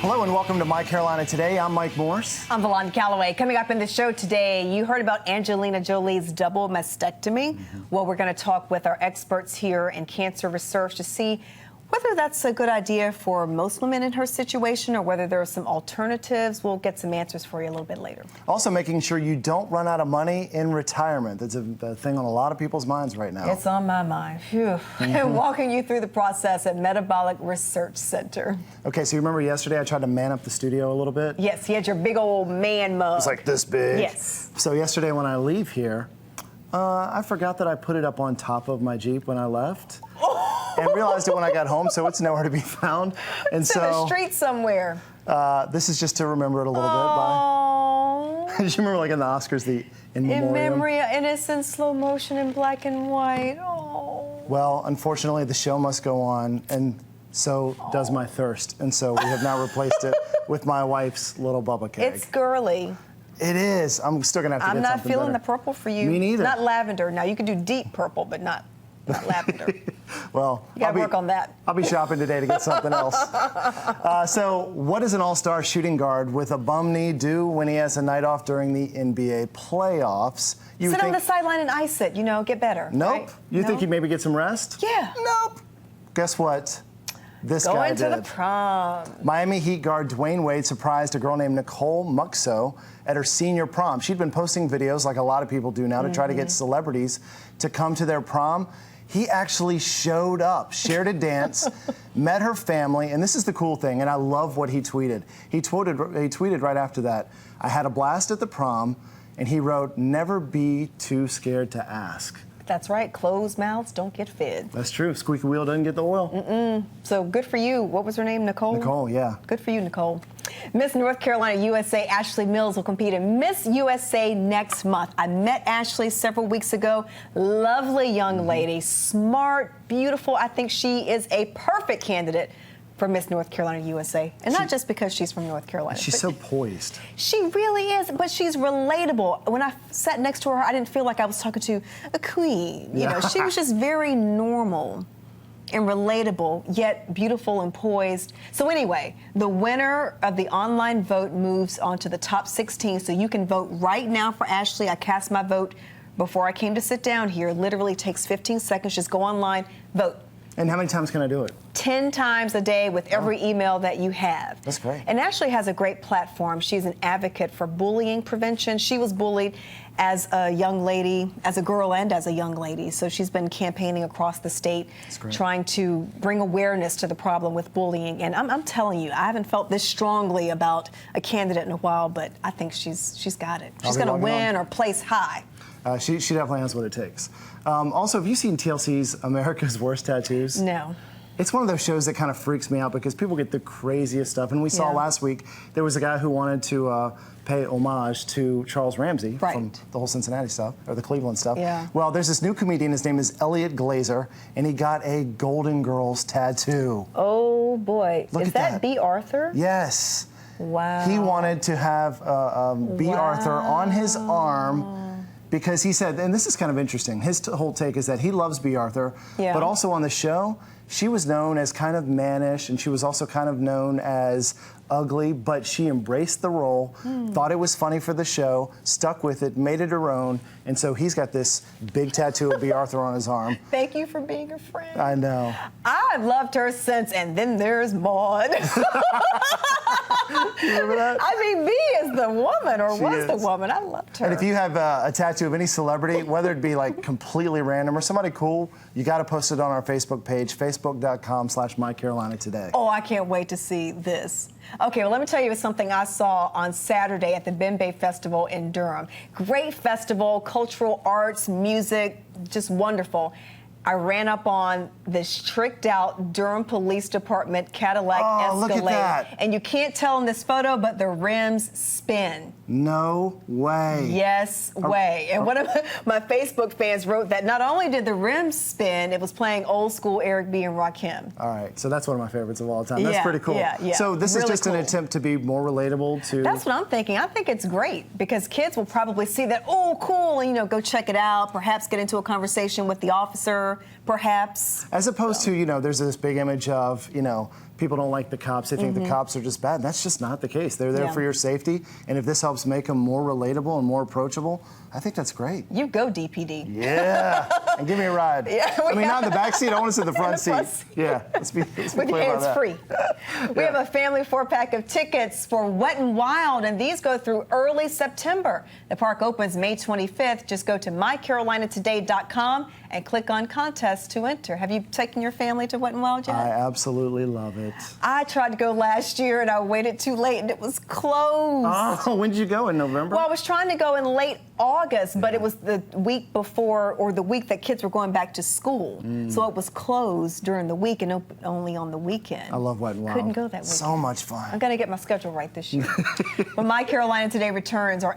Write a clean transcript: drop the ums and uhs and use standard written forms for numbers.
Hello and welcome to My Carolina Today. I'm Mike Morse. I'm Valonda Calloway. Coming up in the show today, you heard about Angelina Jolie's double mastectomy. Well, we're going to talk with our experts here in cancer research to see whether that's a good idea for most women in her situation or whether there are some alternatives. We'll get some answers for you a little bit later. Also making sure you don't run out of money in retirement. That's a thing on a lot of people's minds right now. It's on my mind. Phew. And walking you through the process at Metabolic Research Center. Okay, so you remember yesterday I tried to man up the studio a little bit? Yes, you had your big old man mug. It's like this big. Yes. So yesterday when I leave here, I forgot that I put it up on top of my Jeep when I left. And realized it when I got home, so it's nowhere to be found. And it's in the street somewhere. This is just to remember it a little bit. Did you remember, like in the Oscars, the in memoriam? In memory, and it's in slow motion in black and white. Oh. Well, unfortunately, the show must go on, and so does my thirst. And so we have now replaced it with my wife's little Bubba keg. It's girly. It is. I'm still gonna have to get something I'm not feeling better. the purple for you. Me neither. Not lavender. Now you can do deep purple, but not lavender. Well, you gotta work on that. I'll be shopping today to get something else. So what does an all-star shooting guard with a bum knee do when he has a night off during the NBA playoffs? Sit on the sideline and ice it, get better. Nope. Right? You think he'd maybe get some rest? Yeah. Nope. Guess what? This guy did. Going to the prom. Miami Heat guard Dwayne Wade surprised a girl named Nicole Muxo at her senior prom. She'd been posting videos like a lot of people do now to try to get celebrities to come to their prom. He actually showed up, shared a dance, met her family, and this is the cool thing, and I love what he tweeted. He tweeted right after that, "I had a blast at the prom," and he wrote, "Never be too scared to ask." That's right. Closed mouths don't get fed. That's true. Squeaky wheel doesn't get the oil. So good for you. What was her name? Nicole? Nicole, yeah. Good for you, Nicole. Miss North Carolina USA Ashley Mills will compete in Miss USA next month. I met Ashley several weeks ago. Lovely young lady. Smart, beautiful. I think she is a perfect candidate for Miss North Carolina USA. And not just because she's from North Carolina. She's so poised. She really is, but she's relatable. When I sat next to her, I didn't feel like I was talking to a queen. You know, she was just very normal and relatable, yet beautiful and poised. So anyway, the winner of the online vote moves on to the top 16. So you can vote right now for Ashley. I cast my vote before I came to sit down here. Literally takes 15 seconds. Just go online, vote. And how many times can I do it? 10 times a day with every email that you have. That's great. And Ashley has a great platform. She's an advocate for bullying prevention. She was bullied as a young lady, as a girl and as a young lady. So she's been campaigning across the state, trying to bring awareness to the problem with bullying. And I'm telling you, I haven't felt this strongly about a candidate in a while, but I think she's got it. She's going to win or place high. She definitely has what it takes. Also, have you seen TLC's America's Worst Tattoos? No. It's one of those shows that kind of freaks me out because people get the craziest stuff. And we saw last week, there was a guy who wanted to pay homage to Charles Ramsey from the whole Cincinnati stuff, or the Cleveland stuff. Yeah. Well, there's this new comedian, his name is Elliot Glazer, and he got a Golden Girls tattoo. Oh, boy. Look is at that Bea Arthur? Yes. Wow. He wanted to have Bea Arthur on his arm because he said, and this is kind of interesting, his whole take is that he loves Bea Arthur, but also on the show, she was known as kind of mannish, and she was also kind of known as ugly, but she embraced the role, thought it was funny for the show, stuck with it, made it her own, and so he's got this big tattoo of Bea Arthur on his arm. Thank you for being a friend. I know. I've loved her since, and then there's Maude. You remember that? I mean, Bea is the woman, or was the woman. I loved her. And if you have a tattoo of any celebrity, whether it be like completely random or somebody cool, you got to post it on our Facebook page, facebook.com/MyCarolinaToday. Oh, I can't wait to see this. Okay, well, let me tell you something I saw on Saturday at the Bembe Festival in Durham. Great festival, cultural arts, music, just wonderful. I ran up on this tricked out Durham Police Department Cadillac Escalade. Look at that. And you can't tell in this photo, but the rims spin. No way. Yes way. And one of my Facebook fans wrote that not only did the rims spin, it was playing old school Eric B. and Rakim. All right, so that's one of my favorites of all time. That's pretty cool. Yeah. So this really is just cool. an attempt to be more relatable to... That's what I'm thinking. I think it's great because kids will probably see that, oh, cool, and, go check it out, perhaps get into a conversation with the officer, perhaps. As opposed to, there's this big image of, people don't like the cops. They think the cops are just bad. That's just not the case. They're there for your safety. And if this helps make them more relatable and more approachable, I think that's great. You go, DPD. Yeah. And give me a ride. Yeah, I mean, not in the back seat. I want to sit in the front front seat. seat. Yeah. Let's be With clear your about hands that. free. We have a family 4-pack of tickets for Wet n Wild, and these go through early September. The park opens May 25th. Just go to mycarolinatoday.com and click on contest to enter. Have you taken your family to Wet n Wild yet? I absolutely love it. I tried to go last year and I waited too late and it was closed. Oh, when did you go? In November? Well, I was trying to go in late August, but it was the week before or the week that kids were going back to school. So it was closed during the week and open only on the weekend. I love Wet n Wild. Couldn't go that weekend. So much fun. I've got to get my schedule right this year. When My Carolina Today returns, our